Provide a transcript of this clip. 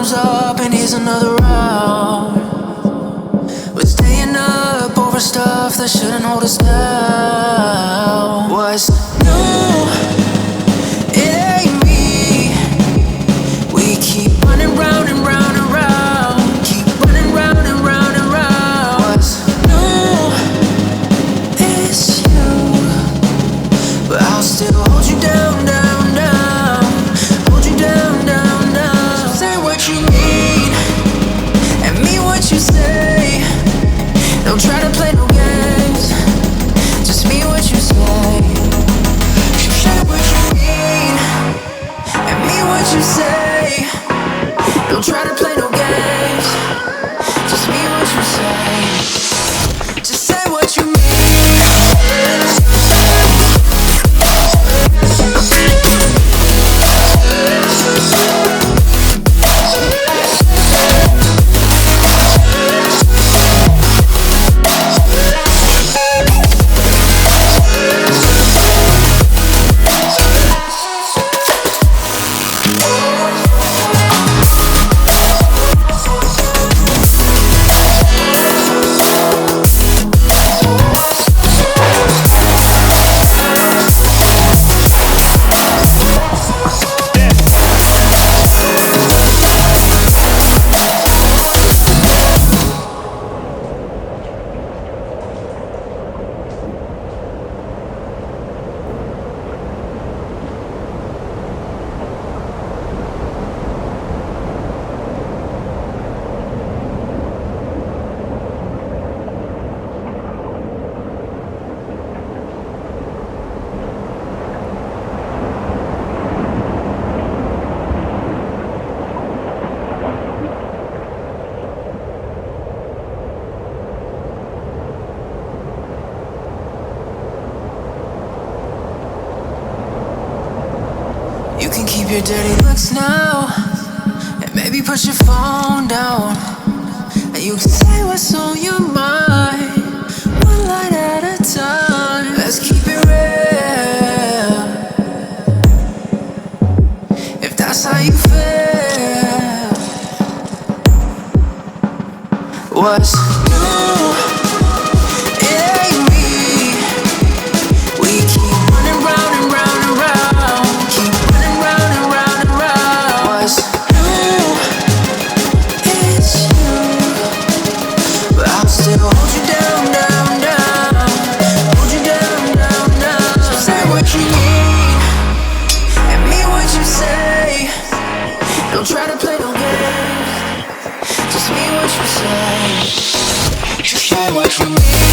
thumbs up and here's another round. We're staying up over stuff that shouldn't hold us down. What's new? It ain't me. We keep running round and round and round. Keep running round and round and round. What's new? It's you. But I'll still hold you down, down, down. Hold you down, down, down. So say what you mean and mean what you say. Don't try to play no games. Just mean what you say. Say what you mean and mean what you say. Don't try to play no games. Just mean what you say. Just say what you mean. You can keep your dirty looks now, and maybe put your phone down. And you can say what's on your mind, one line at a time. Let's keep it real, if that's how you feel. What's new? It ain't me. We keep running round and round and round. Keep running round and round and round. What's new? It's you. But I'll still hold you down, down, down. Hold you down, down, down. So say what you mean and mean what you say. Don't try to play no games. Just mean what you say. Just say what you mean.